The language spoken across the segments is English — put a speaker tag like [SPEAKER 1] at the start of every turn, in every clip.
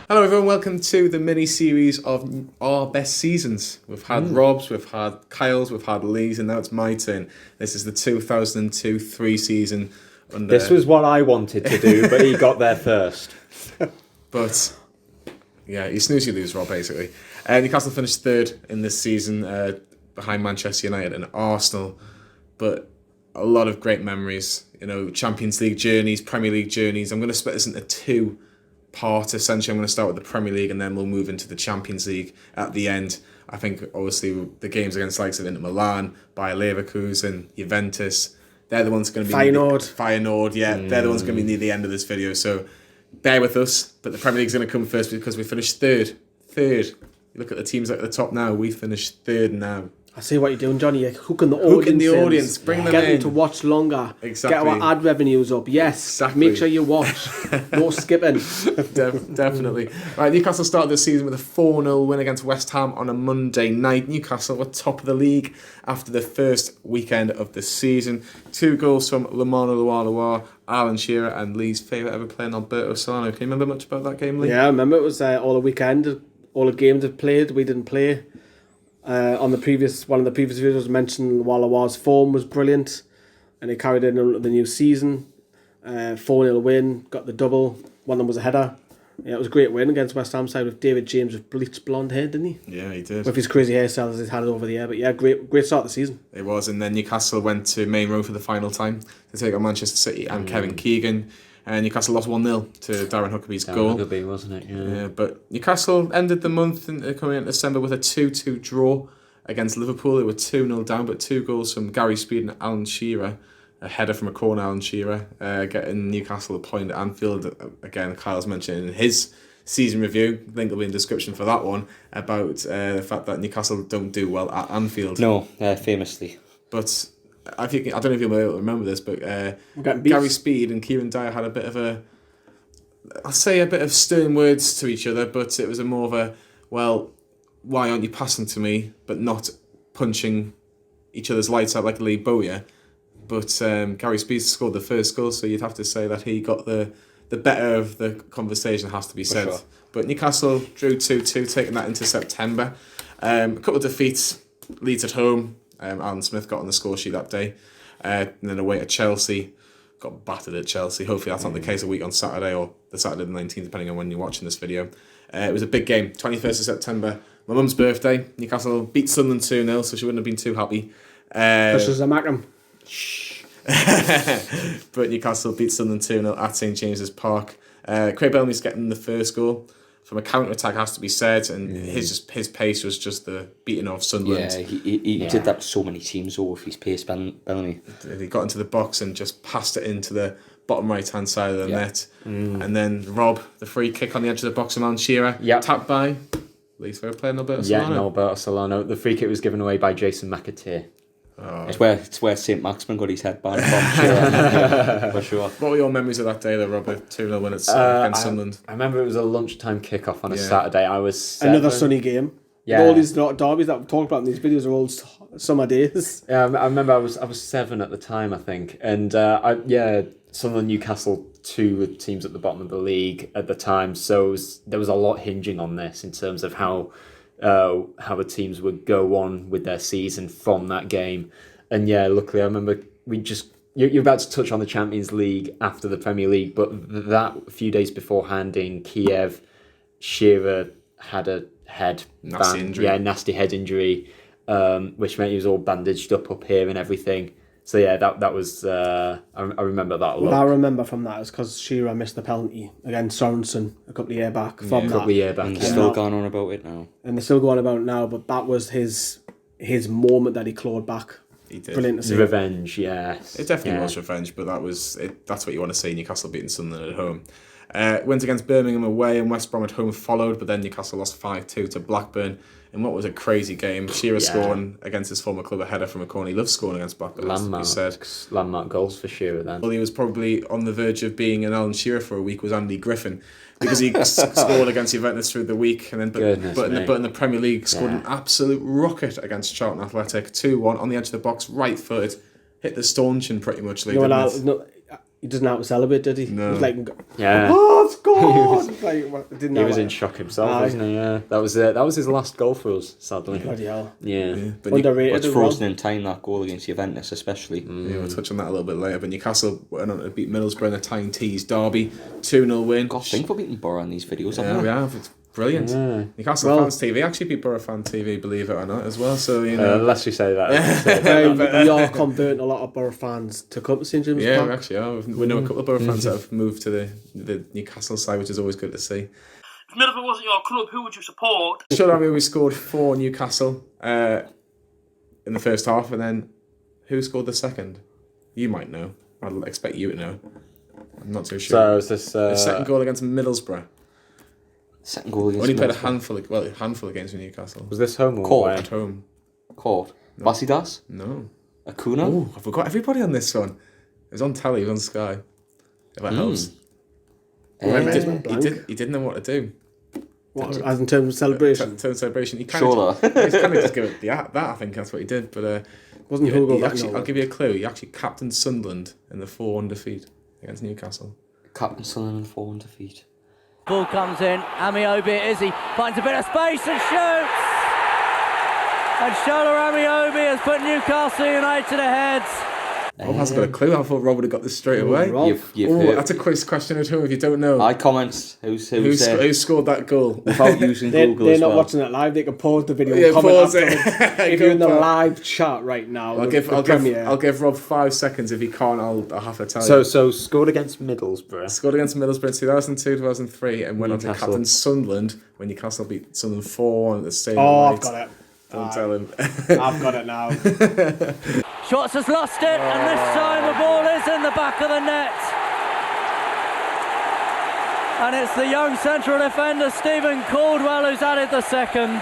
[SPEAKER 1] Hello everyone, welcome to the mini-series of our best seasons. We've had Rob's, we've had Kyle's, we've had Lee's, and now it's my turn. This is the 2002-03 season.
[SPEAKER 2] This was what I wanted to do, but he got there first.
[SPEAKER 1] But, yeah, you snooze, you lose, Rob, basically. Newcastle finished third in this season, behind Manchester United and Arsenal. But a lot of great memories, Champions League journeys, Premier League journeys. I'm going to split this into two parts, essentially. I'm going to start with the Premier League and then we'll move into the Champions League at the end. I think, obviously, the games against the likes of Inter Milan, Bayer Leverkusen, Juventus, they're the ones going to be... Feyenoord, yeah. They're the ones going to be near the end of this video, so bear with us. But the Premier League's going to come first because we finished third. You look at the teams at the top now, we finished third now.
[SPEAKER 3] I see what you're doing, Johnny. You're hooking the audience.
[SPEAKER 1] Bring them
[SPEAKER 3] Get
[SPEAKER 1] in.
[SPEAKER 3] them to watch longer.
[SPEAKER 1] Exactly.
[SPEAKER 3] Get our ad revenues up. Yes.
[SPEAKER 1] Exactly.
[SPEAKER 3] Make sure you watch. No skipping.
[SPEAKER 1] Definitely. Right, Newcastle started the season with a 4-0 win against West Ham on a Monday night. Newcastle were top of the league after the first weekend of the season. 2 goals from Lamana Lualua, Alan Shearer, and Lee's favourite ever player, Alberto Solano. Can you remember much about that game, Lee?
[SPEAKER 3] Yeah, I remember it was all the weekend. All the games had played. We didn't play. On one of the previous videos, mentioned Lualua's form was brilliant, and he carried in the new season. 4-0 win, got the double. One of them was a header. Yeah, it was a great win against West Ham side with David James with bleached blonde hair, didn't he?
[SPEAKER 1] Yeah, he did.
[SPEAKER 3] With his crazy hairstyles he's had over the year. But yeah, great start of the season.
[SPEAKER 1] It was, and then Newcastle went to Main Road for the final time to take on Manchester City and Kevin Keegan. And Newcastle lost 1-0 to Darren Huckabee's goal.
[SPEAKER 2] Huckabee, wasn't it?
[SPEAKER 1] Yeah, but Newcastle ended the month coming into December with a 2-2 draw against Liverpool. They were 2-0 down, but 2 goals from Gary Speed and Alan Shearer. A header from a corner, Alan Shearer, getting Newcastle a point at Anfield. Again, Kyle's mentioned in his season review, link will be in the description for that one, about the fact that Newcastle don't do well at Anfield.
[SPEAKER 2] No, famously.
[SPEAKER 1] But I don't know if you'll be able to remember this, but Gary Speed and Kieran Dyer had a bit of stern words to each other, but it was more of a, well, why aren't you passing to me, but not punching each other's lights out like Lee Bowyer. But Gary Speed scored the first goal, so you'd have to say that he got the better of the conversation, has to be said. Sure. But Newcastle drew 2-2, taking that into September. A couple of defeats, Leeds at home. Alan Smith got on the score sheet that day. And then away at Chelsea, got battered at Chelsea. Hopefully that's not the case a week on Saturday or the Saturday the 19th, depending on when you're watching this video. It was a big game, 21st of September. My mum's birthday. Newcastle beat Sunderland 2-0, so she wouldn't have been too happy.
[SPEAKER 3] Pushes a Mackham.
[SPEAKER 1] But Newcastle beat Sunderland 2-0 at St James's Park. Craig Bellamy's getting the first goal from a counter-attack, has to be said, and his pace was just the beating of Sunderland.
[SPEAKER 2] Yeah, he did that with so many teams with his pace, Bellamy.
[SPEAKER 1] He got into the box and just passed it into the bottom right-hand side of the net. And then Rob, the free kick on the edge of the box from Alan Shearer, tapped by Lee's favourite player, Alberto Solano.
[SPEAKER 2] Yeah, Alberto Solano. The free kick was given away by Jason McAteer.
[SPEAKER 1] Oh.
[SPEAKER 2] It's where saint-maximin got his head banned from, for sure.
[SPEAKER 1] What were your memories of that day, though, Rob? 2-0 win against Sunderland.
[SPEAKER 2] I remember it was a lunchtime kickoff on a Saturday. I was 7.
[SPEAKER 3] Another sunny game.
[SPEAKER 2] Yeah.
[SPEAKER 3] All these derbies that we've talked about in these videos are all summer days.
[SPEAKER 2] Yeah, I remember I was 7 at the time, I think, and Sunderland, Newcastle, 2 were teams at the bottom of the league at the time. So there was a lot hinging on this in terms of how the teams would go on with their season from that game. And yeah, luckily I remember you're about to touch on the Champions League after the Premier League, but that few days beforehand in Kiev, Shearer had a nasty head injury, which meant he was all bandaged up here and everything. So yeah, that was I remember that a lot.
[SPEAKER 3] What I remember from that is because Shearer missed the penalty against Sorensen a couple of years back.
[SPEAKER 2] And
[SPEAKER 3] he's
[SPEAKER 2] still going on about it now.
[SPEAKER 3] And they're still going about it now, but that was his moment that he clawed back.
[SPEAKER 1] He did.
[SPEAKER 3] Brilliant to see.
[SPEAKER 2] Revenge, yes.
[SPEAKER 1] It definitely was revenge, but that was it. That's what you want to see. Newcastle beating Sunderland at home. Went against Birmingham away and West Brom at home followed, but then Newcastle lost 5-2 to Blackburn in what was a crazy game. Shearer scoring against his former club, a header from a corner. He loves scoring against Blackburn,
[SPEAKER 2] Landmark goals for Shearer then.
[SPEAKER 1] Well, he was probably on the verge of being an Alan Shearer for a week was Andy Griffin, because he scored against Juventus through the week, and then but in the Premier League scored an absolute rocket against Charlton Athletic, 2-1 on the edge of the box, right footed, hit the stanchion pretty much.
[SPEAKER 3] he doesn't know how to celebrate, did he?
[SPEAKER 1] No.
[SPEAKER 3] He was like,
[SPEAKER 2] Yeah.
[SPEAKER 3] oh, it's like, didn't
[SPEAKER 2] He
[SPEAKER 3] know
[SPEAKER 2] was
[SPEAKER 3] it.
[SPEAKER 2] in shock himself, wasn't he? Yeah. That was his last goal for us, sadly.
[SPEAKER 3] Bloody hell.
[SPEAKER 2] Yeah.
[SPEAKER 1] But
[SPEAKER 3] Underrated
[SPEAKER 4] It's
[SPEAKER 3] as well.
[SPEAKER 4] frozen in time, that goal against Juventus, especially.
[SPEAKER 1] we'll touch on that a little bit later. But Newcastle went on to beat Middlesbrough in a Tyne Tees derby, 2-0 win.
[SPEAKER 4] God, think we're beating Borough in these videos,
[SPEAKER 1] Yeah,
[SPEAKER 4] haven't
[SPEAKER 1] we
[SPEAKER 4] we?
[SPEAKER 1] have. It's brilliant.
[SPEAKER 2] Yeah.
[SPEAKER 1] Newcastle
[SPEAKER 3] Well-
[SPEAKER 1] Fans TV actually beat Borough Fan TV, believe it or not, as well. So, you know.
[SPEAKER 2] Unless you say that.
[SPEAKER 3] We are converting a lot of Borough fans to come to St James's
[SPEAKER 1] Yeah, we
[SPEAKER 3] Park.
[SPEAKER 1] actually are. We know a couple of Borough fans that have moved to the Newcastle side, which is always good to see.
[SPEAKER 5] If Middlesbrough wasn't your club, who would you support?
[SPEAKER 1] Sure, we scored 4 Newcastle in the first half, and then who scored the second? You might know. I'd expect you to know. I'm not too sure.
[SPEAKER 2] So is this
[SPEAKER 1] The second goal against Middlesbrough.
[SPEAKER 4] Second goal against
[SPEAKER 1] Only played a
[SPEAKER 4] Middlesbrough.
[SPEAKER 1] handful against Newcastle.
[SPEAKER 2] was this home or
[SPEAKER 4] Court.
[SPEAKER 2] away?
[SPEAKER 1] At home.
[SPEAKER 4] Court. Basidas?
[SPEAKER 1] No.
[SPEAKER 4] Acuna?
[SPEAKER 1] Oh, I forgot everybody on this one. It was on telly, it was on Sky. If that helps. He didn't know what to do.
[SPEAKER 3] What, as in terms of celebration?
[SPEAKER 1] Turn celebration. He kind
[SPEAKER 4] Sure.
[SPEAKER 1] of just gave it that. I think that's what he did. But
[SPEAKER 3] Wasn't Hugo that
[SPEAKER 1] I'll give you a clue. He actually captained Sunderland in the 4-1 defeat against Newcastle.
[SPEAKER 4] Captain Sunderland 4-1 defeat.
[SPEAKER 6] Ball comes in, Amiobi Izzy finds a bit of space and shoots! And Shola Amiobi has put Newcastle United ahead.
[SPEAKER 1] Rob hasn't got a clue. I thought Rob would have got this straight away.
[SPEAKER 3] Rob.
[SPEAKER 4] You've
[SPEAKER 1] Oh,
[SPEAKER 4] heard.
[SPEAKER 1] that's a quiz question at home if you don't know.
[SPEAKER 4] I comments. Who
[SPEAKER 1] Who scored that goal?
[SPEAKER 4] without using Google
[SPEAKER 3] They're
[SPEAKER 4] as
[SPEAKER 3] not
[SPEAKER 4] well.
[SPEAKER 3] watching it live. They can pause the video
[SPEAKER 1] Yeah,
[SPEAKER 3] and comment
[SPEAKER 1] pause it.
[SPEAKER 3] afterwards. If
[SPEAKER 1] Go
[SPEAKER 3] you're in the
[SPEAKER 1] back.
[SPEAKER 3] live chat right now,
[SPEAKER 1] I'll give Rob 5 seconds. If he can't, I'll have to tell you.
[SPEAKER 2] So scored against Middlesbrough.
[SPEAKER 1] Scored against Middlesbrough in 2002, 2003, and went on to
[SPEAKER 2] Newcastle.
[SPEAKER 1] captain Sunderland when Newcastle beat Sunderland 4-1 at the same
[SPEAKER 3] Oh,
[SPEAKER 1] night.
[SPEAKER 3] I've got it.
[SPEAKER 1] Don't tell him.
[SPEAKER 3] I've got it now.
[SPEAKER 6] Schwartz has lost it, and this time the ball is in the back of the net. And it's the young central defender, Stephen Caldwell, who's added the second.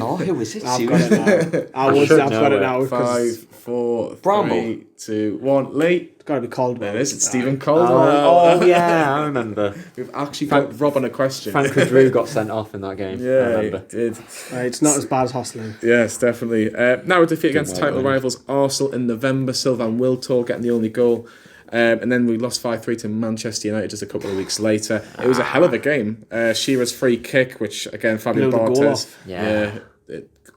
[SPEAKER 4] Oh, who is it?
[SPEAKER 3] I've got it now. I've got it now.
[SPEAKER 1] 5, 4,
[SPEAKER 4] Bramble.
[SPEAKER 1] 3, 2, 1. Lee.
[SPEAKER 3] It's got to be Caldwell.
[SPEAKER 1] There it is. It's Stephen Caldwell.
[SPEAKER 2] Oh yeah, I remember.
[SPEAKER 1] We've actually got Rob on a question.
[SPEAKER 2] Frank Drew got sent off in that game. I
[SPEAKER 1] Yeah,
[SPEAKER 2] remember.
[SPEAKER 1] it did.
[SPEAKER 3] It's not as bad as Hosling.
[SPEAKER 1] Yes, definitely. Now a defeat against
[SPEAKER 4] Good
[SPEAKER 1] title
[SPEAKER 4] night,
[SPEAKER 1] rivals Arsenal in November. Sylvain Wiltor getting the only goal. And then we lost 5-3 to Manchester United just a couple of weeks later. It was a hell of a game. Shearer's free kick, which again, Fabio
[SPEAKER 3] Blew the goal
[SPEAKER 1] Barthez.
[SPEAKER 3] off.
[SPEAKER 2] Yeah.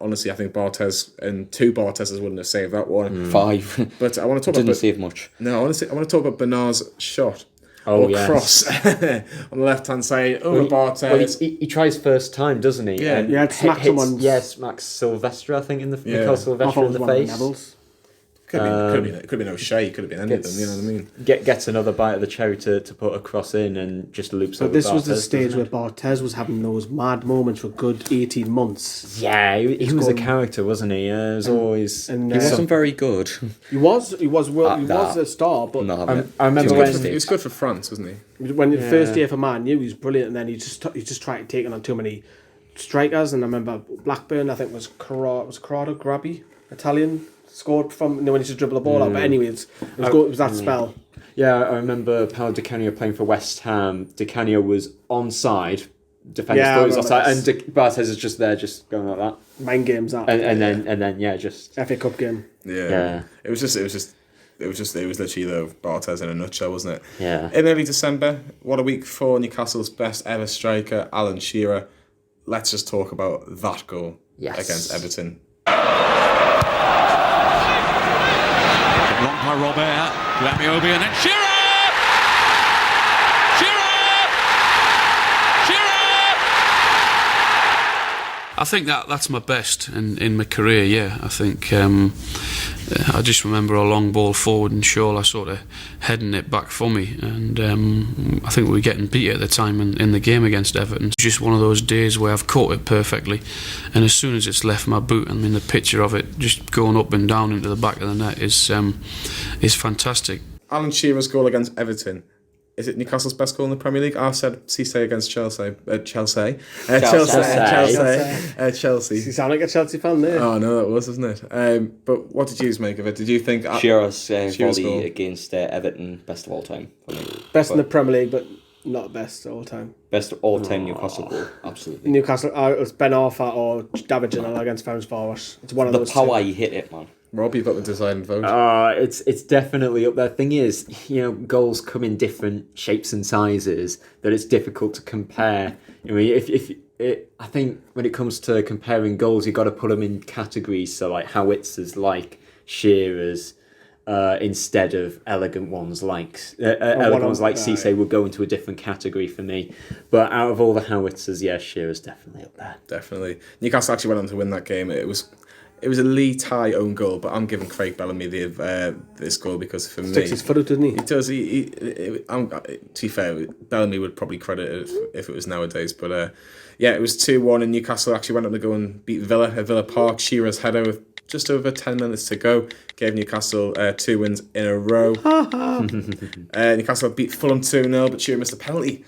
[SPEAKER 1] Honestly, I think Barthez and 2 Bartezes wouldn't have saved that one.
[SPEAKER 4] 5.
[SPEAKER 1] But I want to talk
[SPEAKER 4] Didn't
[SPEAKER 1] about
[SPEAKER 4] save much.
[SPEAKER 1] I want to talk about Bernard's shot.
[SPEAKER 2] Oh,
[SPEAKER 1] or
[SPEAKER 2] yes.
[SPEAKER 1] cross on the left hand side over Barthez.
[SPEAKER 2] Well, he tries first time, doesn't he?
[SPEAKER 1] Yeah.
[SPEAKER 2] And
[SPEAKER 3] Yeah, it smacks someone's-
[SPEAKER 2] Yes, Max Silvestre, I think, in the
[SPEAKER 1] Yeah.
[SPEAKER 2] Nicole
[SPEAKER 3] I thought
[SPEAKER 2] Silvestre
[SPEAKER 3] it
[SPEAKER 2] in
[SPEAKER 3] was
[SPEAKER 2] the
[SPEAKER 3] one of
[SPEAKER 2] face.
[SPEAKER 3] Neville's.
[SPEAKER 1] could have been O'Shea, could have been any of them. You know what I mean?
[SPEAKER 2] Gets another bite of the cherry to put a cross in and just loops
[SPEAKER 3] But
[SPEAKER 2] over
[SPEAKER 3] this was the
[SPEAKER 2] Barthez,
[SPEAKER 3] stage where
[SPEAKER 2] doesn't
[SPEAKER 3] Barthez was having those mad moments for good 18 months.
[SPEAKER 2] it? Yeah, he was a
[SPEAKER 3] going-
[SPEAKER 2] character, wasn't he? It was always.
[SPEAKER 3] And
[SPEAKER 4] He wasn't very good.
[SPEAKER 3] he was a star, but
[SPEAKER 4] No,
[SPEAKER 2] I remember
[SPEAKER 1] He was,
[SPEAKER 2] when.
[SPEAKER 1] he was good for France, wasn't he?
[SPEAKER 3] when the first year for Man U, he was brilliant, and then he just tried taking on too many strikers. And I remember Blackburn, I think was Corrado Grabbi, Italian, scored from when he used to dribble the ball out. But anyways, it was that spell.
[SPEAKER 2] Yeah, I remember Paolo Di Canio playing for West Ham. Di Canio was onside. Defenders
[SPEAKER 3] Yeah,
[SPEAKER 2] thought he was
[SPEAKER 3] I
[SPEAKER 2] offside,
[SPEAKER 3] remember
[SPEAKER 2] and Barthez is just there, just going like that,
[SPEAKER 3] Mind games that.
[SPEAKER 2] and then yeah, just
[SPEAKER 3] FA Cup game.
[SPEAKER 1] Yeah. It was literally the Barthez in a nutshell, wasn't it?
[SPEAKER 2] Yeah.
[SPEAKER 1] In early December, what a week for Newcastle's best ever striker, Alan Shearer. Let's just talk about that goal against Everton.
[SPEAKER 7] Blocked by Robert to Amiobi and then Shearer! I think that's my best in my career, yeah. I think I just remember a long ball forward and Shaw sort of heading it back for me, and I think we were getting beat at the time in the game against Everton. It's just one of those days where I've caught it perfectly, and as soon as it's left my boot, I mean the picture of it just going up and down into the back of the net is fantastic.
[SPEAKER 1] Alan Shearer's goal against Everton. Is it Newcastle's best goal in the Premier League? I've said Cisse against Chelsea. Chelsea.
[SPEAKER 3] You sound like a Chelsea fan there.
[SPEAKER 1] Oh no, that was, wasn't it? But what did you make of it? Did you think
[SPEAKER 4] Shearer's
[SPEAKER 1] Shearer's goal.
[SPEAKER 4] volley against Everton, best of all time for me.
[SPEAKER 3] Best in the Premier League, but not best all time.
[SPEAKER 4] Best of all time Newcastle goal, absolutely.
[SPEAKER 3] Newcastle, it's Ben Arfa or David Ginola against Ferencváros. It's one of
[SPEAKER 4] The
[SPEAKER 3] those
[SPEAKER 4] power
[SPEAKER 3] two.
[SPEAKER 4] he hit it, man.
[SPEAKER 1] Rob, you've got the deciding vote.
[SPEAKER 2] It's definitely up there. Thing is, goals come in different shapes and sizes that it's difficult to compare. I mean, I think when it comes to comparing goals, you've got to put them in categories. So like howitzers, like Shearers, instead of elegant ones like Cisse would go into a different category for me. But out of all the howitzers, Shearer's definitely up there.
[SPEAKER 1] Definitely. Newcastle actually went on to win that game. It was a Lee Ty own goal, but I'm giving Craig Bellamy this goal because for me...
[SPEAKER 3] Sticks his foot out, doesn't he?
[SPEAKER 1] He does. To be fair, Bellamy would probably credit it if it was nowadays. But it was 2-1 and Newcastle actually went on to go and beat Villa at Villa Park. Shearer's header with just over 10 minutes to go gave Newcastle 2 wins in a row. Newcastle beat Fulham 2-0, but Shearer missed a penalty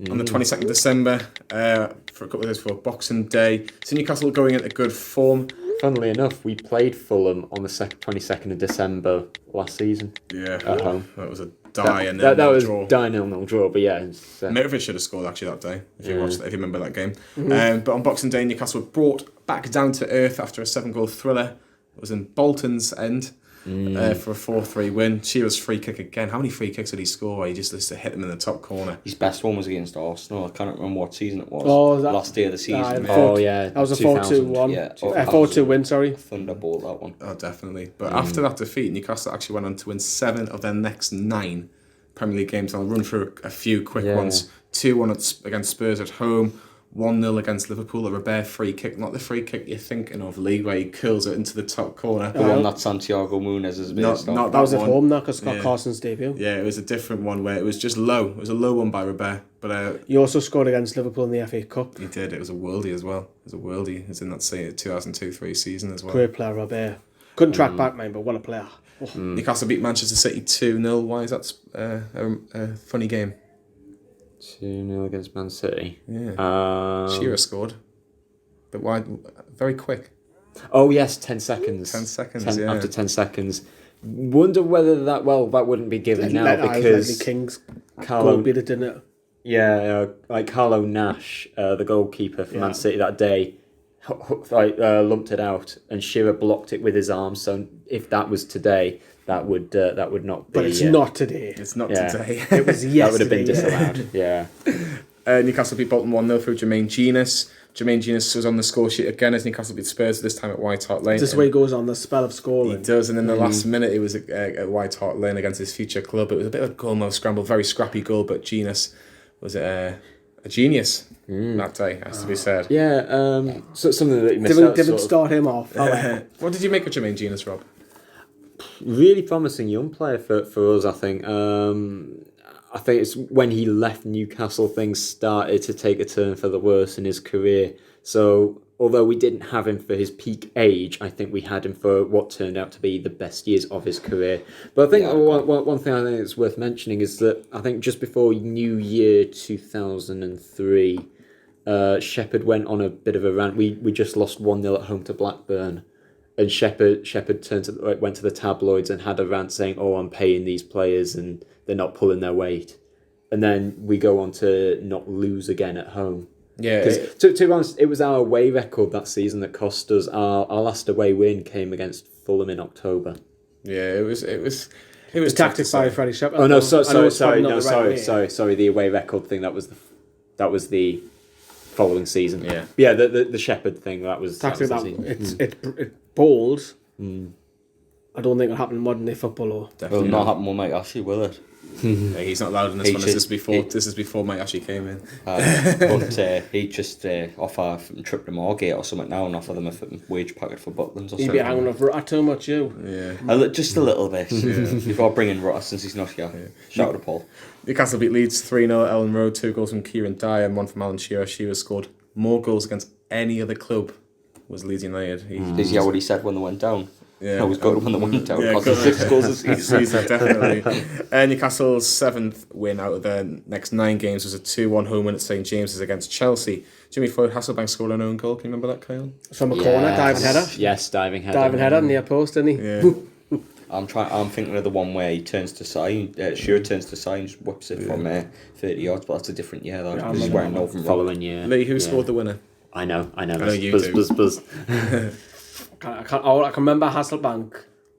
[SPEAKER 1] on the 22nd of December for a couple of days before Boxing Day. So Newcastle going into good form.
[SPEAKER 2] Funnily enough, we played Fulham on the 22nd of December last season.
[SPEAKER 1] Yeah,
[SPEAKER 2] at home.
[SPEAKER 1] That was a die
[SPEAKER 2] that was
[SPEAKER 1] draw.
[SPEAKER 2] Die 0-0 draw, but yeah.
[SPEAKER 1] Mitrovic should have scored actually that day if you remember that game. But on Boxing Day, Newcastle were brought back down to earth after a 7-goal thriller. It was in Bolton's end for a 4-3 win. Shearer's free kick again. How many free kicks did he score? He just used to hit them in the top corner.
[SPEAKER 4] His best one was against Arsenal. I can't remember what season it was. Last day of the season.
[SPEAKER 2] That
[SPEAKER 3] was a 4-2-1.
[SPEAKER 4] Yeah,
[SPEAKER 3] 4-2 win, sorry.
[SPEAKER 4] Thunderbolt, that one.
[SPEAKER 1] Oh, definitely. But after that defeat, Newcastle actually went on to win 7 of their next 9 Premier League games. I'll run through a few quick ones. 2-1 against Spurs at home. 1-0 against Liverpool, a Robert free kick, not the free kick you're thinking of, Lee, where he curls it into the top corner.
[SPEAKER 4] The one that Santiago Munez is based on.
[SPEAKER 1] Not
[SPEAKER 3] that was
[SPEAKER 1] one.
[SPEAKER 3] at home, because Scott Carson's debut.
[SPEAKER 1] Yeah, it was a different one where it was just low. It was a low one by Robert. But
[SPEAKER 3] he also scored against Liverpool in the FA Cup.
[SPEAKER 1] He did. It was a worldie as well. It was a worldie. It was in that 2002-03 season as well.
[SPEAKER 3] Great player, Robert. Couldn't track back, man, but what a player.
[SPEAKER 1] Newcastle beat Manchester City 2-0. Why is that a funny game?
[SPEAKER 2] 2-0 against Man City.
[SPEAKER 1] Yeah. Shearer scored. But why? Very quick.
[SPEAKER 2] Oh, yes, 10 seconds.
[SPEAKER 1] 10 seconds,
[SPEAKER 2] After 10 seconds. Wonder whether that wouldn't be given now because...
[SPEAKER 3] Leslie King's
[SPEAKER 2] Carlo,
[SPEAKER 3] goal beat it, didn't it?
[SPEAKER 2] Yeah, like Carlo Nash, the goalkeeper for Man City that day, lumped it out and Shearer blocked it with his arm. So if that was today... That would not be...
[SPEAKER 3] But it's not today.
[SPEAKER 1] It's not today.
[SPEAKER 3] It was yesterday.
[SPEAKER 2] That would have been disallowed, yeah.
[SPEAKER 1] Newcastle beat Bolton 1-0 through Jermaine Genius. Jermaine Genius was on the score sheet again as Newcastle beat Spurs, this time at White Hart Lane.
[SPEAKER 3] This way he goes on the spell of scoring.
[SPEAKER 1] He does, and in the last minute it was at White Hart Lane against his future club. It was a bit of a goal-mouth scramble, very scrappy goal, but Genius was a genius that day, has to be said.
[SPEAKER 2] Yeah, so something that you missed out.
[SPEAKER 3] Didn't start him off.
[SPEAKER 1] What did you make of Jermaine Genius, Rob?
[SPEAKER 2] Really promising young player for us, I think. I think it's when he left Newcastle, things started to take a turn for the worse in his career. So, although we didn't have him for his peak age, I think we had him for what turned out to be the best years of his career. But I think one thing I think it's worth mentioning is that I think just before New Year 2003, Shepherd went on a bit of a rant. We just lost 1-0 at home to Blackburn. And Shepherd went to the tabloids and had a rant saying, "Oh, I'm paying these players and they're not pulling their weight." And then we go on to not lose again at home.
[SPEAKER 1] Yeah.
[SPEAKER 2] Because to be honest, it was our away record that season that cost us. Our last away win came against Fulham in October.
[SPEAKER 1] Yeah, it was
[SPEAKER 3] The tactics by Freddie Shepherd.
[SPEAKER 2] Oh no, sorry. The away record thing that was the following season. Yeah. The Shepherd thing that was
[SPEAKER 3] tactic. It's bold. I don't think it'll happen in modern day football. Or
[SPEAKER 4] Definitely will not happen with Mike Ashley, will it?
[SPEAKER 1] Yeah, he's not allowed in this one. This is before Mike Ashley came in.
[SPEAKER 4] But he just offer trip to Moorgate or something now and offer them a wage packet for Butlins or something.
[SPEAKER 3] He'd be hanging off Rutter too much,
[SPEAKER 1] Yeah.
[SPEAKER 4] Just a little bit. Before bringing Rutter since he's not here. Shout out to Paul.
[SPEAKER 1] Newcastle beat Leeds 3-0 at Ellen Road, 2 goals from Kieran Dyer and 1 from Alan Shearer. Shearer scored more goals against any other club was Leeds United.
[SPEAKER 4] Did you hear what he said when they went down?
[SPEAKER 1] Yeah,
[SPEAKER 4] I was good when they went down.
[SPEAKER 1] Yeah,
[SPEAKER 4] because 6 goals a season.
[SPEAKER 1] Definitely. Newcastle's 7th win out of their next 9 games was a 2-1 home win at St James's against Chelsea. Jimmy Floyd Hasselbank scored an own goal. Can you remember that, Kyle?
[SPEAKER 3] From a corner, diving header.
[SPEAKER 2] Yes, diving header.
[SPEAKER 3] Diving header near post, didn't he?
[SPEAKER 1] Yeah.
[SPEAKER 4] I'm thinking of the one where he turns to side. Shearer turns to side and just whips it from 30 yards, but that's a different year. Though, he's wearing Northern
[SPEAKER 2] following year.
[SPEAKER 1] Lee, who scored the winner?
[SPEAKER 2] I know.
[SPEAKER 1] I know you do.
[SPEAKER 2] Buzz.
[SPEAKER 3] I can remember Hasselbank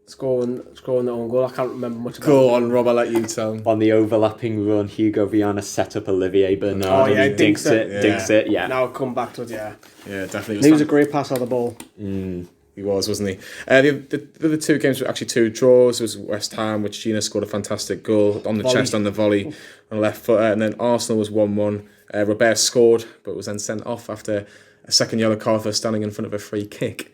[SPEAKER 3] scoring the own goal. I can't remember much about
[SPEAKER 1] Go
[SPEAKER 3] it.
[SPEAKER 1] on, Rob, I'll let you tell.
[SPEAKER 2] On the overlapping run, Hugo Viana set up Olivier Bernard.
[SPEAKER 3] Oh, yeah,
[SPEAKER 2] and he dinks it.
[SPEAKER 1] Yeah.
[SPEAKER 2] Dinks it. Yeah.
[SPEAKER 3] Now I'll come back to it, yeah.
[SPEAKER 1] Yeah, definitely.
[SPEAKER 3] He was a great passer of the ball.
[SPEAKER 1] He was, wasn't he? The other two games were actually 2 draws. It was West Ham, which Gina scored a fantastic goal on the chest on the volley on the left foot, and then Arsenal was 1-1. Robert scored, but was then sent off after a second yellow card for standing in front of a free kick.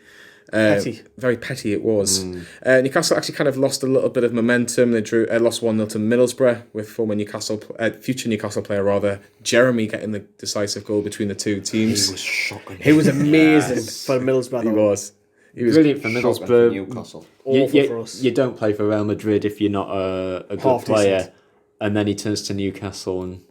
[SPEAKER 3] Petty.
[SPEAKER 1] Very petty it was. Newcastle actually kind of lost a little bit of momentum. They lost 1-0 to Middlesbrough with former future Newcastle player Jeremy getting the decisive goal between the two teams.
[SPEAKER 4] He was shocking.
[SPEAKER 3] He was amazing for Middlesbrough.
[SPEAKER 1] He was. He was
[SPEAKER 2] Brilliant for
[SPEAKER 4] Shocking for
[SPEAKER 2] Middlesbrough.
[SPEAKER 4] Newcastle.
[SPEAKER 3] Awful for us.
[SPEAKER 2] You don't play for Real Madrid if you're not a good
[SPEAKER 3] Half
[SPEAKER 2] player.
[SPEAKER 3] decent.
[SPEAKER 2] And then he turns to Newcastle and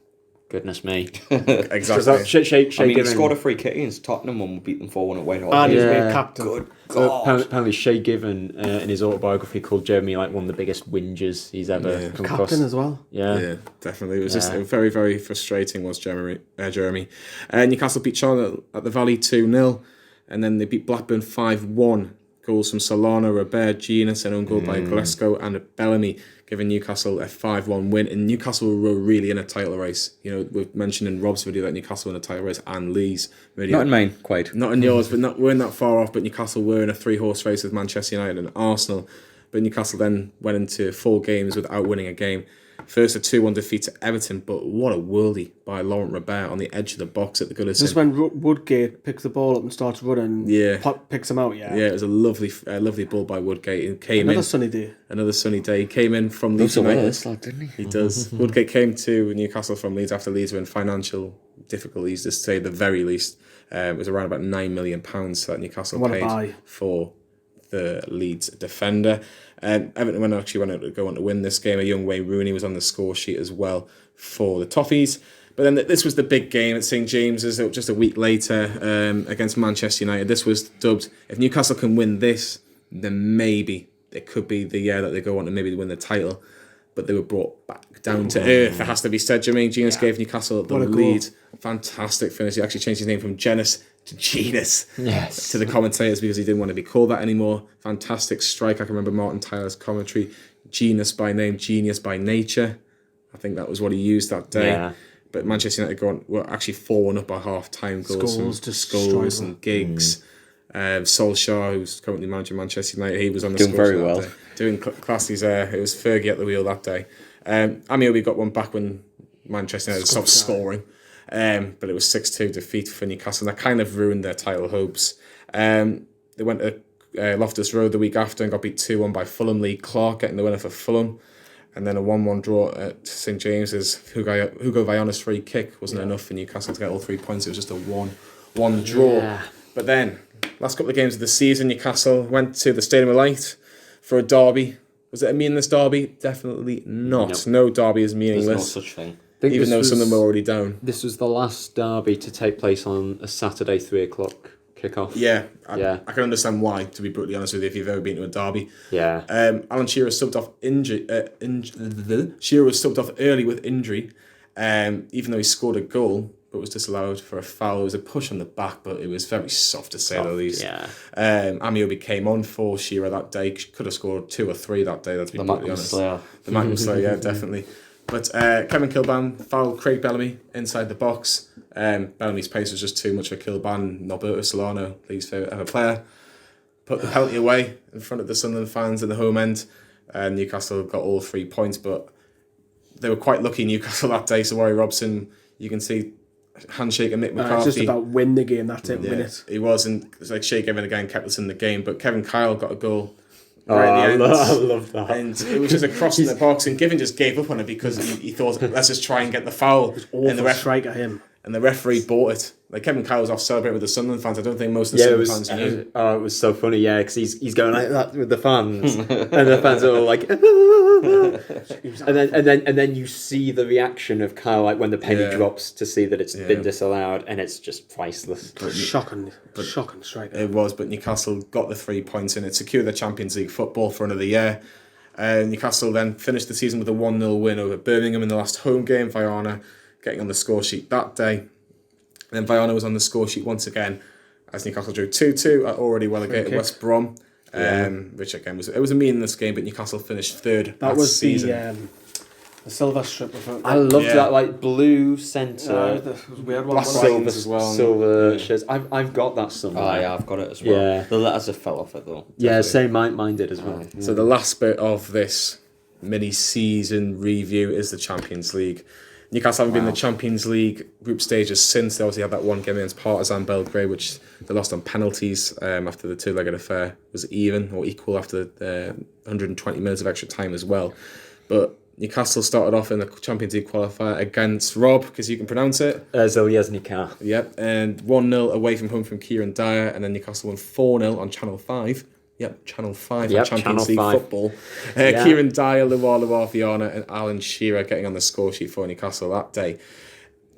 [SPEAKER 2] goodness me.
[SPEAKER 1] exactly.
[SPEAKER 2] Shea
[SPEAKER 4] I mean, he
[SPEAKER 2] Given-
[SPEAKER 4] scored a free kick against Tottenham when we beat them 4-1 at Whitehall.
[SPEAKER 3] And he's
[SPEAKER 2] Yeah.
[SPEAKER 3] made captain.
[SPEAKER 4] Good God.
[SPEAKER 2] Apparently Shea Given in his autobiography called Jeremy like one of the biggest whingers he's ever come across.
[SPEAKER 3] Captain as well.
[SPEAKER 1] Yeah, definitely. It was just very, very frustrating. Was Jeremy? Newcastle beat Charlotte at the Valley 2-0, and then they beat Blackburn 5-1. Goals from Solana, Robert, Genus, and own goal by Glasgow and Bellamy, giving Newcastle a 5-1 win. And Newcastle were really in a title race. You know, we've mentioned in Rob's video that Newcastle were in a title race, and Lee's video.
[SPEAKER 4] Not in mine, quite.
[SPEAKER 1] Not in yours, but weren't that far off. But Newcastle were in a 3-horse race with Manchester United and Arsenal. But Newcastle then went into 4 games without winning a game. First a 2-1 defeat to Everton, but what a worldie by Laurent Robert on the edge of the box at the Goodison.
[SPEAKER 3] Just when Woodgate picks the ball up and starts running, picks him out,
[SPEAKER 1] Yeah, it was a lovely ball by Woodgate. He came
[SPEAKER 3] Another
[SPEAKER 1] in.
[SPEAKER 3] sunny day.
[SPEAKER 1] Another sunny day. He came in from Leeds
[SPEAKER 4] Loves a
[SPEAKER 1] United.
[SPEAKER 4] Wales lad, didn't he?
[SPEAKER 1] He does. Woodgate came to Newcastle from Leeds after Leeds were in financial difficulties, to say the very least. It was around about £9 million that Newcastle
[SPEAKER 3] What a
[SPEAKER 1] paid
[SPEAKER 3] buy.
[SPEAKER 1] for the Leeds defender. Everton went on to go on to win this game. A young Wayne Rooney was on the score sheet as well for the Toffees. But then this was the big game at St James's just a week later against Manchester United. This was dubbed, if Newcastle can win this, then maybe it could be the year that they go on to maybe win the title. But they were brought back down to earth, it has to be said. Jermaine Genus gave Newcastle the lead. Fantastic finish. He actually changed his name from Genus to Genus to the commentators because he didn't want to be called that anymore. Fantastic strike. I can remember Martin Tyler's commentary. Genus by name, genius by nature. I think that was what he used that day.
[SPEAKER 2] Yeah.
[SPEAKER 1] But Manchester United were actually 4-1 up by half-time. Goals from Scholes and Giggs. Solskjaer, who's currently managing Manchester United, he was on the
[SPEAKER 4] Doing
[SPEAKER 1] score
[SPEAKER 4] very
[SPEAKER 1] sheet that
[SPEAKER 4] well.
[SPEAKER 1] day. Doing class. It was Fergie at the wheel that day. Amiobi got one back when Manchester United stopped scoring. But it was 6-2 defeat for Newcastle. And that kind of ruined their title hopes. They went to Loftus Road the week after and got beat 2-1 by Fulham. Lee Clark getting the winner for Fulham. And then a 1-1 draw at St James's. Hugo Viana's free kick wasn't enough for Newcastle to get all 3 points. It was just a 1-1 draw.
[SPEAKER 2] Yeah.
[SPEAKER 1] But then, last couple of games of the season, Newcastle went to the Stadium of Light for a derby. Was it a meaningless derby? Definitely not.
[SPEAKER 2] Nope.
[SPEAKER 1] No derby is
[SPEAKER 4] There's
[SPEAKER 1] meaningless.
[SPEAKER 4] no such thing.
[SPEAKER 1] Even though some of them were already down.
[SPEAKER 2] This was the last derby to take place on a Saturday 3:00 kickoff.
[SPEAKER 1] Yeah,
[SPEAKER 2] Yeah.
[SPEAKER 1] I can understand why, to be brutally honest with you, if you've ever been to a derby.
[SPEAKER 2] Yeah.
[SPEAKER 1] Alan Shearer subbed off Shearer was subbed off early with injury, even though he scored a goal, but was disallowed for a foul. It was a push on the back, but it was very soft to say the least.
[SPEAKER 2] Yeah.
[SPEAKER 1] Amiobi came on for Shearer that day. Could have scored 2 or 3 that day, let's be
[SPEAKER 4] The
[SPEAKER 1] brutally
[SPEAKER 4] Magnum
[SPEAKER 1] honest.
[SPEAKER 4] Slayer.
[SPEAKER 1] The Magnum Slayer, yeah, definitely. But Kevin Kilban fouled Craig Bellamy inside the box. Bellamy's pace was just too much for Kilban. Norberto Solano, Lee's favourite ever player, put the penalty away in front of the Sunderland fans in the home end. Newcastle got all 3 points, but they were quite lucky, Newcastle, that day. So Bobby Robson, you can see handshake and Mick McCarthy.
[SPEAKER 3] It's just about win the game, that's it, win it.
[SPEAKER 1] He was, and it's like Shea Given again kept us in the game, but Kevin Kyle got a goal
[SPEAKER 2] Oh,
[SPEAKER 1] right at the end.
[SPEAKER 2] I love that.
[SPEAKER 1] And it was just a cross in the box, and Given just gave up on it because he thought, let's just try and get the foul. And
[SPEAKER 3] Awful strike at him.
[SPEAKER 1] the referee bought it. Like Kevin Kyle was off celebrating with the Sunderland fans. I don't think most of the
[SPEAKER 2] Yeah,
[SPEAKER 1] Sunderland fans knew.
[SPEAKER 2] it was so funny, yeah, because he's going like that with the fans, and the fans are all like, and then you see the reaction of Kyle, like when the penny drops to see that it's been disallowed, and it's just priceless.
[SPEAKER 3] Shocking strike.
[SPEAKER 1] It was, but Newcastle got the 3 points and it secured the Champions League football for another year. Newcastle then finished the season with a 1-0 win over Birmingham in the last home game. Viana getting on the score sheet that day. And then Viana was on the score sheet once again as Newcastle drew 2-2 at already relegated West Brom. which again was a meaningless game, but Newcastle finished third.
[SPEAKER 3] That was
[SPEAKER 1] season.
[SPEAKER 3] the silver strip.
[SPEAKER 2] I loved that like blue centre.
[SPEAKER 3] It was a weird one.
[SPEAKER 1] Black
[SPEAKER 3] wasn't it?
[SPEAKER 1] lines as well.
[SPEAKER 2] Silver shirts. I've got that somewhere.
[SPEAKER 4] Oh, yeah, I've got it as well.
[SPEAKER 2] Yeah.
[SPEAKER 4] The letters have fell off it though.
[SPEAKER 2] Yeah, same. Mine did as well.
[SPEAKER 1] So the last bit of this mini-season review is the Champions League. Newcastle haven't been in the Champions League group stages since. They obviously had that one game against Partizan Belgrade, which they lost on penalties after the two-legged affair was even or equal after the 120 minutes of extra time as well. But Newcastle started off in the Champions League qualifier against Rob, because you can pronounce it.
[SPEAKER 2] Zelyaznika.
[SPEAKER 1] Yep, and 1-0 away from home from Kieran Dyer, and then Newcastle won 4-0 on Channel 5. Yep, Channel 5
[SPEAKER 2] Yep,
[SPEAKER 1] on Champions
[SPEAKER 2] Channel
[SPEAKER 1] League
[SPEAKER 2] 5.
[SPEAKER 1] football. Kieran Dyer, Luar Viana, and Alan Shearer getting on the score sheet for Newcastle that day.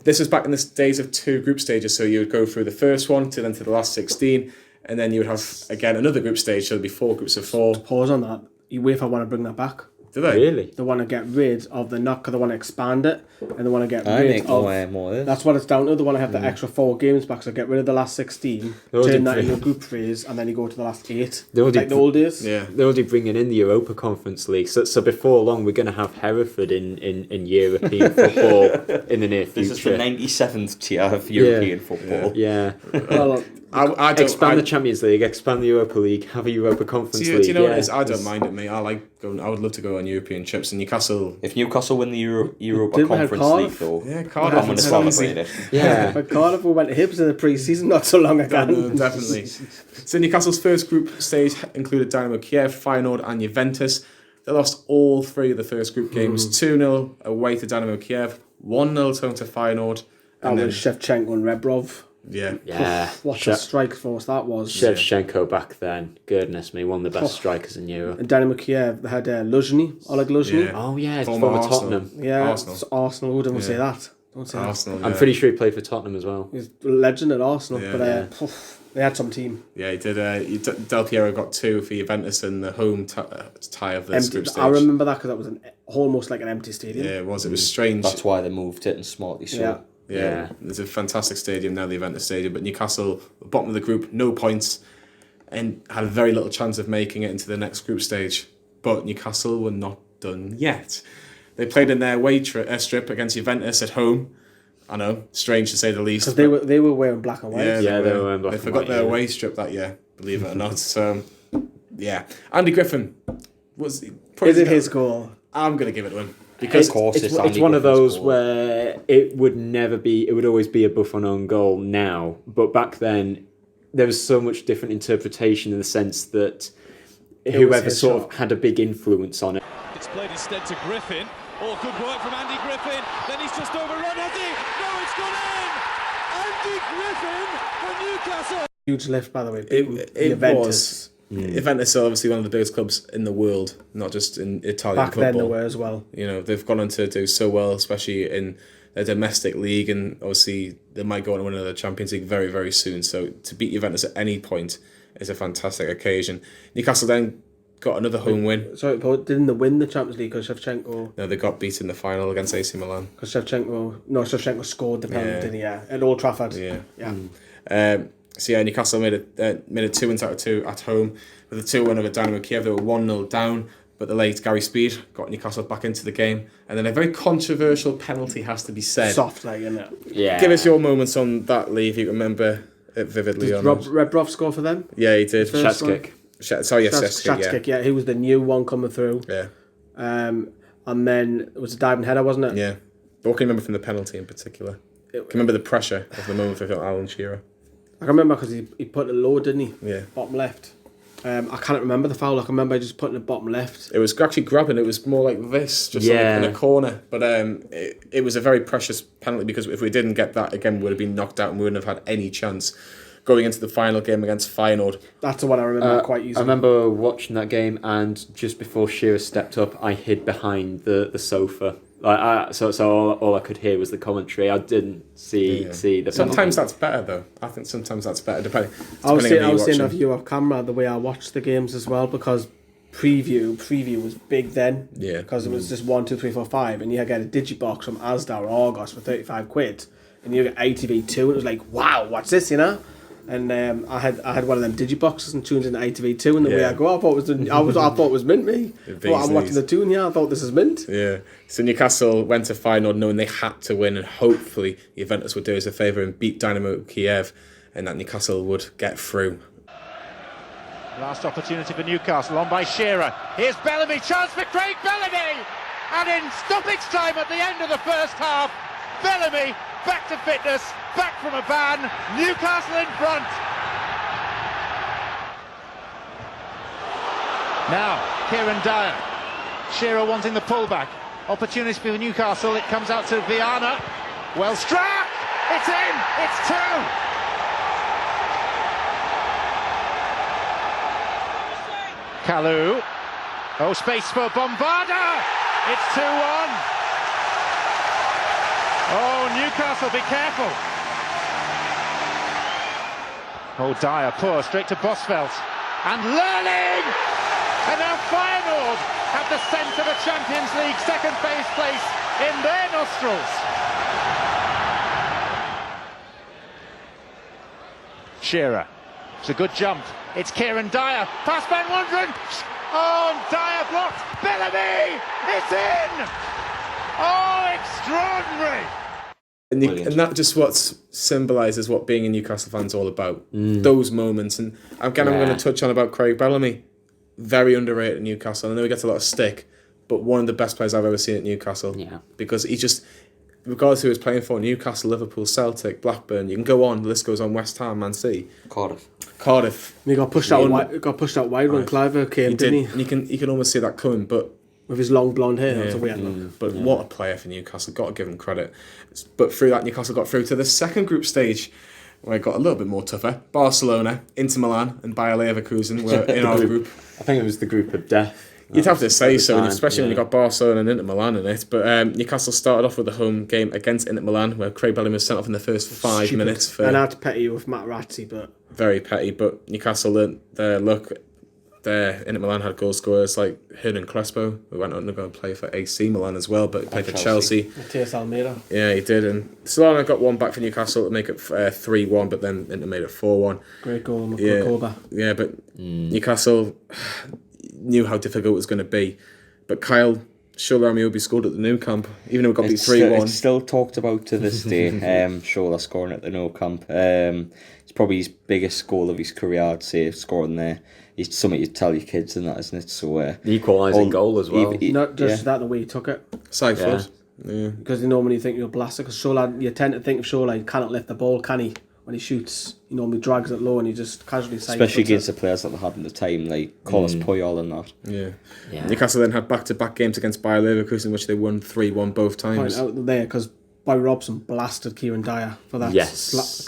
[SPEAKER 1] This was back in the days of 2 group stages, so you would go through the first one to the last 16, and then you would have again another group stage, so there'd be 4 groups of 4.
[SPEAKER 3] Pause on that. UEFA want to bring that back.
[SPEAKER 1] Do they?
[SPEAKER 2] Really?
[SPEAKER 3] They want to get rid of the knock, because they want to expand it, and they want to get
[SPEAKER 4] I
[SPEAKER 3] rid
[SPEAKER 4] make
[SPEAKER 3] of...
[SPEAKER 4] more of this.
[SPEAKER 3] That's what it's down to. They want to have the extra 4 games back, so get rid of the last 16, turn that into a group phase, and then you go to the last 8, like the old days.
[SPEAKER 1] Yeah.
[SPEAKER 2] They're already bringing in the Europa Conference League, so before long we're going to have Hereford in European football in the near future.
[SPEAKER 4] This is the 97th tier of European football.
[SPEAKER 2] Yeah.
[SPEAKER 3] Well,
[SPEAKER 1] I don't,
[SPEAKER 2] Expand the Champions League, expand the Europa League, have a Europa Conference
[SPEAKER 1] do
[SPEAKER 2] League.
[SPEAKER 1] you know what it is? I don't mind it, mate. I like going. I would love to go on European trips, and Newcastle.
[SPEAKER 4] If Newcastle win the Europa
[SPEAKER 3] Didn't we have
[SPEAKER 4] Conference
[SPEAKER 3] Cardiff?
[SPEAKER 4] League, though,
[SPEAKER 1] Yeah,
[SPEAKER 4] I'm
[SPEAKER 1] Cardiff.
[SPEAKER 4] going to
[SPEAKER 1] It's
[SPEAKER 4] celebrate
[SPEAKER 1] easy.
[SPEAKER 4] it.
[SPEAKER 2] Yeah.
[SPEAKER 3] but Cardiff went to Hibs in the pre-season not so long ago.
[SPEAKER 1] No, definitely. So Newcastle's first group stage included Dynamo Kiev, Feyenoord and Juventus. They lost all 3 of the first group games. 2-0 away to Dynamo Kiev, 1-0 home to Feyenoord.
[SPEAKER 3] That
[SPEAKER 1] And then,
[SPEAKER 3] was Shevchenko and Rebrov.
[SPEAKER 1] yeah.
[SPEAKER 2] Yeah.
[SPEAKER 3] What a strike force that was.
[SPEAKER 2] Shevchenko back then, goodness me, one of the best strikers in Europe.
[SPEAKER 3] And Dynamo Kiev, they had Luzhny, Oleg Luzhny.
[SPEAKER 1] Yeah.
[SPEAKER 2] Oh yeah, it's
[SPEAKER 1] Former
[SPEAKER 2] former
[SPEAKER 1] Arsenal.
[SPEAKER 2] Tottenham.
[SPEAKER 3] Yeah,
[SPEAKER 1] Arsenal.
[SPEAKER 3] it's Arsenal. Who didn't say
[SPEAKER 1] Yeah.
[SPEAKER 3] that? Don't say that.
[SPEAKER 1] Arsenal.
[SPEAKER 2] I'm
[SPEAKER 1] yeah.
[SPEAKER 2] pretty sure he played for Tottenham as well.
[SPEAKER 3] He's a legend at Arsenal,
[SPEAKER 1] Yeah.
[SPEAKER 3] but they had some team.
[SPEAKER 1] Yeah, he did. Del Piero got 2 for Juventus in the home tie of this group stage.
[SPEAKER 3] I remember that because that was almost like an empty stadium.
[SPEAKER 1] Yeah, it was. It was strange.
[SPEAKER 4] That's why they moved it, and smartly so.
[SPEAKER 3] Yeah.
[SPEAKER 1] Yeah, it's a fantastic stadium now, the Juventus Stadium. But Newcastle, bottom of the group, no points, and had very little chance of making it into the next group stage. But Newcastle were not done yet. They played in their away strip against Juventus at home. I know, strange to say the least.
[SPEAKER 3] Because they were wearing black and white.
[SPEAKER 1] Yeah,
[SPEAKER 2] Yeah, they were wearing black
[SPEAKER 1] They
[SPEAKER 2] and
[SPEAKER 1] forgot
[SPEAKER 2] white,
[SPEAKER 1] their
[SPEAKER 2] yeah.
[SPEAKER 1] away strip that year, believe it or not. So, yeah. Andy Griffin was
[SPEAKER 3] Is it his goal?
[SPEAKER 1] I'm going to give it to him. Because
[SPEAKER 4] Of course,
[SPEAKER 2] It's
[SPEAKER 4] Andy
[SPEAKER 2] one of
[SPEAKER 4] Griffin's
[SPEAKER 2] those
[SPEAKER 4] goal.
[SPEAKER 2] where it would always be a Buffon own goal now, but back then there was so much different interpretation in the sense that whoever
[SPEAKER 3] his
[SPEAKER 2] sort
[SPEAKER 3] shot.
[SPEAKER 2] of had a big influence on it.
[SPEAKER 8] It's played instead to Griffin. Oh, good work from Andy Griffin. Then he's just overrun, has he? No, it's gone in! Andy Griffin for Newcastle.
[SPEAKER 3] Huge lift, by the way.
[SPEAKER 1] it
[SPEAKER 3] Juventus.
[SPEAKER 1] was. Juventus are obviously one of the biggest clubs in the world, not just in Italian
[SPEAKER 3] Back
[SPEAKER 1] football.
[SPEAKER 3] then they were as well.
[SPEAKER 1] You know, they've gone on to do so well, especially in their domestic league, and obviously they might go on to win another Champions League very, very soon. So to beat Juventus at any point is a fantastic occasion. Newcastle then got another home win.
[SPEAKER 3] Sorry, Paul, didn't they win the Champions League because Shevchenko...
[SPEAKER 1] No, they got beaten in the final against AC Milan.
[SPEAKER 3] Because Shevchenko scored the penalty,
[SPEAKER 1] Yeah.
[SPEAKER 3] didn't he? Yeah, at Old Trafford.
[SPEAKER 1] Yeah. So yeah, Newcastle made a 2 wins out of 2 at home with a 2-1 over Dynamo Kiev. They were 1-0 down, but the late Gary Speed got Newcastle back into the game, and then a very controversial penalty has to be said.
[SPEAKER 3] Soft, like, isn't it?
[SPEAKER 2] Yeah.
[SPEAKER 1] Give us your moments on that, Lee, if you remember it vividly.
[SPEAKER 3] Did
[SPEAKER 1] or not.
[SPEAKER 3] Rebrov score for them?
[SPEAKER 1] Yeah, he did.
[SPEAKER 3] First
[SPEAKER 2] Shots
[SPEAKER 3] one?
[SPEAKER 2] kick.
[SPEAKER 1] Sorry, yes,
[SPEAKER 3] Shots
[SPEAKER 1] yeah.
[SPEAKER 3] kick, yeah. He was the new one coming through.
[SPEAKER 1] Yeah,
[SPEAKER 3] And then it was a diving header, wasn't it?
[SPEAKER 1] yeah. But what can you remember from the penalty in particular? Can you remember the pressure of the moment for Alan Shearer?
[SPEAKER 3] I can remember because he put it low, didn't he?
[SPEAKER 1] Yeah.
[SPEAKER 3] Bottom left. I can't remember the foul. I can remember just putting it bottom left.
[SPEAKER 1] It was actually grabbing. It was more like this, just
[SPEAKER 2] Yeah.
[SPEAKER 1] in a corner. But it was a very precious penalty because if we didn't get that again, we would have been knocked out and we wouldn't have had any chance going into the final game against Feyenoord.
[SPEAKER 3] That's the one I remember quite easily.
[SPEAKER 2] I remember watching that game, and just before Shearer stepped up, I hid behind the sofa. So all I could hear was the commentary. I didn't see the.
[SPEAKER 1] Sometimes
[SPEAKER 2] penalty.
[SPEAKER 1] that's better, though. I think sometimes that's better, depending
[SPEAKER 3] I was
[SPEAKER 1] on
[SPEAKER 3] saying
[SPEAKER 1] who you're
[SPEAKER 3] a
[SPEAKER 1] watching.
[SPEAKER 3] view of camera the way I watched the games as well, because preview was big then.
[SPEAKER 1] Yeah.
[SPEAKER 3] Because it was just 1, 2, 3, 4, 5, and you had to get a digibox from Asda or Argos for £35, and you get ITV2, and it was like, wow, what's this, you know? And I had one of them digiboxes and tuned into ITV2, and the way I go, I thought it was mint, me. I'm watching the tune, I thought this is mint.
[SPEAKER 1] Yeah. So Newcastle went to Feyenoord knowing they had to win, and hopefully Juventus would do us a favour and beat Dynamo Kiev, and that Newcastle would get through.
[SPEAKER 8] Last opportunity for Newcastle, on by Shearer. Here's Bellamy, chance for Craig Bellamy! And in stoppage time at the end of the first half, Bellamy back to fitness, back from a ban, Newcastle in front. Now, Kieran Dyer. Shearer wanting the pullback. Opportunity for Newcastle, it comes out to Viana. Well struck! It's in! It's 2! Kalou. Oh, space for Bombarda! It's 2-1. Oh, Newcastle, be careful. Oh, Dyer, poor, straight to Bosvelt. And Lerling! And now Feyenoord have the scent of a Champions League second phase place in their nostrils. Shearer. It's a good jump. It's Kieran Dyer. Pass Van Wonderen. Oh, and Dyer blocked. Bellamy! It's in! Oh, extraordinary!
[SPEAKER 1] And that just what symbolises what being a Newcastle fan's all about. Those moments. And again, I'm going to touch on about Craig Bellamy. Very underrated at Newcastle. I know he gets a lot of stick, but one of the best players I've ever seen at Newcastle.
[SPEAKER 2] Yeah.
[SPEAKER 1] Because he just, regardless who he was playing for, Newcastle, Liverpool, Celtic, Blackburn, you can go on, the list goes on, West Ham, Man City. Cardiff.
[SPEAKER 3] He got pushed out wide when Cliver came, didn't he?
[SPEAKER 1] And you can almost see that coming, but
[SPEAKER 3] with his long blonde hair, that's a weird look.
[SPEAKER 1] But what a player for Newcastle, got to give him credit. But through that, Newcastle got through to the second group stage, where it got a little bit more tougher. Barcelona, Inter Milan, and Bayer Leverkusen were in our group.
[SPEAKER 2] I think it was the group of death.
[SPEAKER 1] You'd have to say so, especially when you got Barcelona and Inter Milan in it. But Newcastle started off with a home game against Inter Milan, where Craig Bellamy was sent off in the first 5 minutes.
[SPEAKER 3] And that's petty with Matt Ratzi, but
[SPEAKER 1] very petty. But Newcastle learnt their luck. Inter Milan had goal scorers like Hernan Crespo, who went on to go and play for AC Milan as well, but he played for Chelsea.
[SPEAKER 3] Matthias Almeida.
[SPEAKER 1] Yeah, he did. And Solana got one back for Newcastle to make it 3-1, but then Inter made it 4-1.
[SPEAKER 3] Great goal, Koba.
[SPEAKER 1] Yeah, but Newcastle knew how difficult it was going to be. But Kyle Shola Amiobi scored at the Nou Camp, even though it got beat 3-1.
[SPEAKER 4] It's still talked about to this day, Shola scoring at the Nou Camp. It's probably his biggest goal of his career, I'd say, scoring there. It's something you tell your kids and that, isn't it? So
[SPEAKER 2] the equalising goal as well.
[SPEAKER 3] Not just that, the way he took it.
[SPEAKER 1] Side foot. Yeah.
[SPEAKER 3] Because you normally think you're blasted, because Shola, you tend to think of Shola, he cannot lift the ball, can he? When he shoots, he normally drags it low and he just casually side
[SPEAKER 4] especially against the players that they had at the time, like Carlos Puyol and that.
[SPEAKER 1] Yeah. Newcastle then had back-to-back games against Bayer Leverkusen, which they won 3-1 both times.
[SPEAKER 3] Point out there, because Bobby Robson blasted Kieran Dyer for that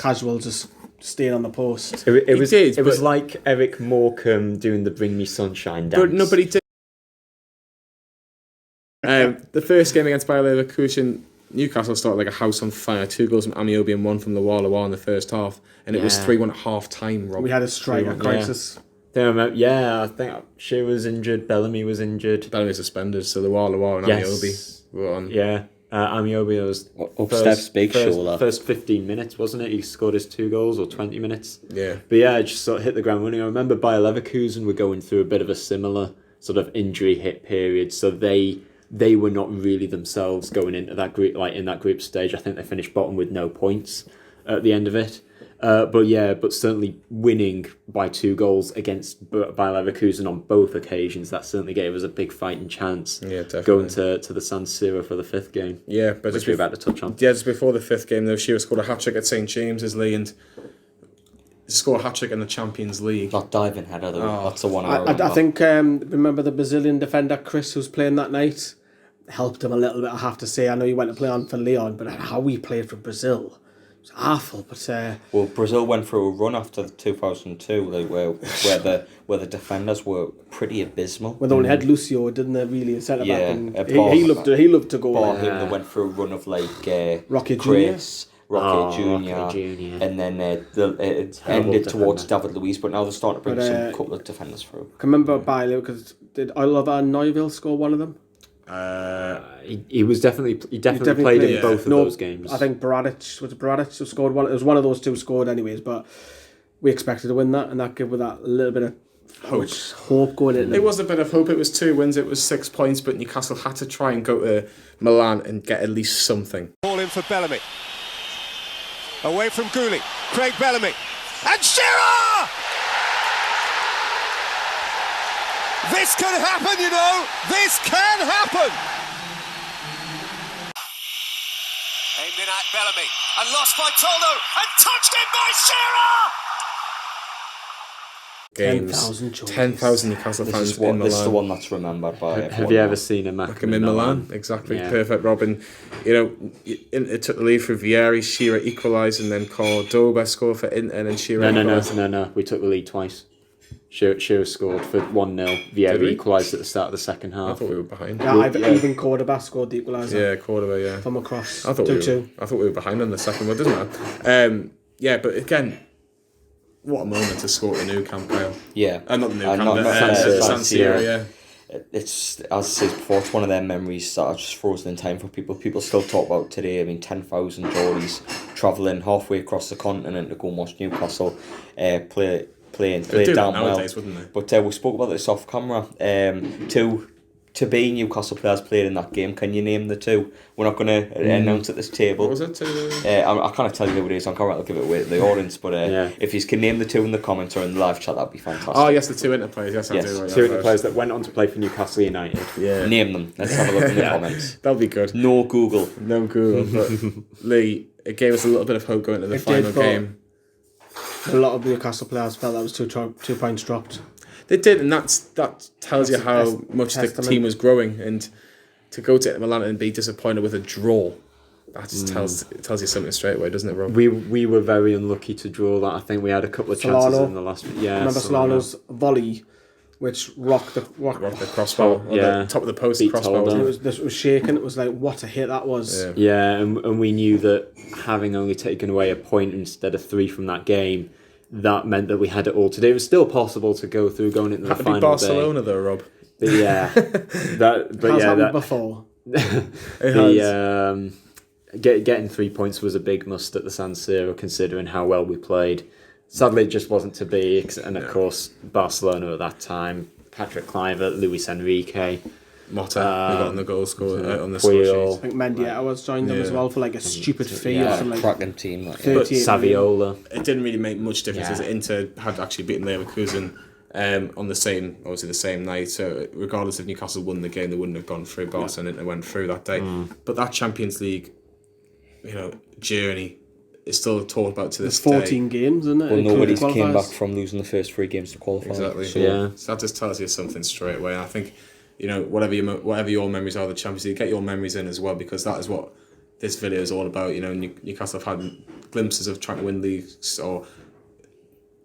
[SPEAKER 3] casual just staying on the post.
[SPEAKER 2] It was like Eric Morecambe doing the Bring Me Sunshine dance.
[SPEAKER 1] But nobody did. The first game against Bayer Leverkusen, Newcastle started like a house on fire. 2 goals from Amiobi and 1 from Lawala in the first half, and it was 3-1 at half time. Rob.
[SPEAKER 3] We had a striker crisis.
[SPEAKER 2] I think she was injured. Bellamy was injured.
[SPEAKER 1] Bellamy suspended, so Lawala and Amiobi were on.
[SPEAKER 2] Yeah. Amiobi was
[SPEAKER 4] Steph's big shoulder.
[SPEAKER 2] First 15 minutes, wasn't it? He scored his 2 goals, or 20 minutes.
[SPEAKER 1] Yeah.
[SPEAKER 2] But yeah, just sort of hit the ground running. I remember Bayer Leverkusen were going through a bit of a similar sort of injury hit period, so they were not really themselves going into that group, like in that group stage. I think they finished bottom with no points at the end of it. But certainly winning by 2 goals against Bayer Leverkusen on both occasions, that certainly gave us a big fighting chance.
[SPEAKER 1] Yeah, definitely.
[SPEAKER 2] Going to the San Siro for the 5th game.
[SPEAKER 1] Yeah, but
[SPEAKER 2] which we're about to touch on.
[SPEAKER 1] Yeah, just before the 5th game, though, Shearer scored a hat-trick at St James's League and scored a hat-trick in the Champions League.
[SPEAKER 4] That diving header, though. That's the one I remember.
[SPEAKER 3] I think, remember the Brazilian defender, Chris, who was playing that night? Helped him a little bit, I have to say. I know he went to play on for Leon, but how he played for Brazil... It's awful, but
[SPEAKER 4] well, Brazil went through a run after 2002, like where the defenders were pretty abysmal.
[SPEAKER 3] Well, they only had Lucio, didn't they? Really, a centre back. And he loved to go.
[SPEAKER 4] They went through a run of like
[SPEAKER 3] Rocky
[SPEAKER 4] Chris, Rocky Jr. And then it ended towards David Luiz, but now they're starting to bring some couple of defenders through.
[SPEAKER 3] I can remember Bailey, because did Oliver Neuville score one of them?
[SPEAKER 2] He definitely played in both of those games.
[SPEAKER 3] I think Bradic who scored one. It was one of those 2 scored anyways. But we expected to win that, and that gave us that little bit of hope going in.
[SPEAKER 1] It was a bit of hope. It was 2 wins. It was 6 points, but Newcastle had to try and go to Milan and get at least something.
[SPEAKER 9] Ball in for Bellamy. Away from Gooley. Craig Bellamy. And Shearer! This can happen, you know. This can happen. Aimed in at Bellamy. And lost by Toldo. And touched in by Shearer!
[SPEAKER 1] Games.
[SPEAKER 3] 10,000
[SPEAKER 1] 10,000 Newcastle fans in Milan.
[SPEAKER 4] This is the one that's remembered by everyone.
[SPEAKER 2] Have you ever seen a Mackem
[SPEAKER 1] in Milan? Exactly. Yeah. Perfect, Robin. You know, it took the lead for Vieri. Shearer equalised, and then Cordoba scored for Inter, and Shearer
[SPEAKER 2] No. We took the lead twice. Shearer scored for 1-0. Vieri equalised at the start of the second half.
[SPEAKER 1] I thought we were behind.
[SPEAKER 3] Yeah, even Cordoba scored the equaliser.
[SPEAKER 1] Yeah, Cordoba, yeah.
[SPEAKER 3] From across.
[SPEAKER 1] I thought 2-2. I thought we were behind on the second one, doesn't matter. Yeah, but again, what a moment to score at the Nou Camp, Kyle.
[SPEAKER 4] Yeah.
[SPEAKER 1] Not the Nou Camp, San Siro, yeah.
[SPEAKER 4] It's, as I said before, it's one of their memories that are just frozen in time for people. People still talk about today. I mean, 10,000 Geordies travelling halfway across the continent to go and watch Newcastle play down nowadays,
[SPEAKER 1] well. Wouldn't they?
[SPEAKER 4] But we spoke about this off camera. To be Newcastle players played in that game, can you name the two? We're not going to announce at this table.
[SPEAKER 1] What was it?
[SPEAKER 4] I can't tell you who it is on camera. I'll give it away to the audience. But if you can name the two in the comments or in the live chat, that'd be fantastic.
[SPEAKER 1] Oh yes, the two Inter players. Yes, I do. Right,
[SPEAKER 2] two Inter players that went on to play for Newcastle United.
[SPEAKER 4] Yeah. Name them. Let's have a look in the comments.
[SPEAKER 1] That'll be good.
[SPEAKER 4] No Google.
[SPEAKER 1] But Lee, it gave us a little bit of hope going into the final game.
[SPEAKER 3] A lot of Newcastle players felt that was 2 points dropped.
[SPEAKER 1] They did, and that tells you how much the team was growing. And to go to Milan and be disappointed with a draw, that just tells you something straight away, doesn't it, Rob?
[SPEAKER 2] We were very unlucky to draw that. I think we had a couple of chances in the last. Yeah,
[SPEAKER 3] remember Solano's volley, which rocked the
[SPEAKER 1] crossbar, the top of the post crossbar.
[SPEAKER 3] It was shaking. It was like, what a hit that was.
[SPEAKER 2] Yeah, and we knew that having only taken away a point instead of 3 from that game, that meant that we had it all to do. It was still possible to go through going into the final day.
[SPEAKER 1] Barcelona though, Rob.
[SPEAKER 2] But yeah,
[SPEAKER 3] happened before.
[SPEAKER 2] Getting 3 points was a big must at the San Siro, considering how well we played. Sadly, it just wasn't to be, and of course, Barcelona at that time, Patrick Kluivert, Luis Enrique,
[SPEAKER 1] Motta, who got on the goal score on the
[SPEAKER 2] score
[SPEAKER 1] sheet.
[SPEAKER 3] I think Mendieta was joined them as well for like a stupid fee or something.
[SPEAKER 4] Cracking team.
[SPEAKER 2] But Saviola.
[SPEAKER 1] It didn't really make much difference as Inter had actually beaten Leverkusen on the same night. So regardless if Newcastle won the game, they wouldn't have gone through. Barcelona and Inter went through that day. But that Champions League, journey is still talked about to this day.
[SPEAKER 3] 14 games, isn't it?
[SPEAKER 4] Well, nobody's came back from losing the first 3 games to qualify.
[SPEAKER 1] Exactly.
[SPEAKER 4] So
[SPEAKER 1] that just tells you something straight away. And I think, whatever your memories are of the Champions League, get your memories in as well, because that is what this video is all about. Newcastle have had glimpses of trying to win leagues or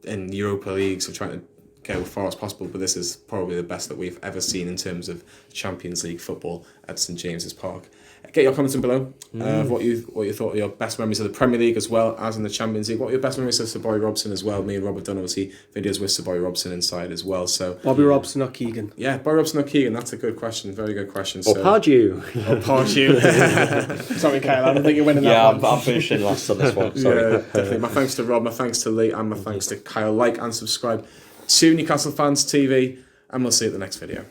[SPEAKER 1] in Europa leagues of trying to go as far as possible, but this is probably the best that we've ever seen in terms of Champions League football at St James's Park. Get your comments in below of what you thought of your best memories of the Premier League as well as in the Champions League. What are your best memories of Sir Bobby Robson as well? Me and Rob have done obviously videos with Sir Bobby Robson inside as well. So
[SPEAKER 3] Bobby Robson or Keegan?
[SPEAKER 1] Yeah, Bobby Robson or Keegan. That's a good question. Very good question.
[SPEAKER 2] Or Pardew.
[SPEAKER 1] Or Pardew.
[SPEAKER 3] Sorry, Kyle. I don't think you're winning that one.
[SPEAKER 4] I'm finishing last on this one. Sorry.
[SPEAKER 1] Yeah, definitely. My thanks to Rob. My thanks to Lee, and my thanks to Kyle. Like and subscribe to Newcastle Fans TV, and we'll see you at the next video.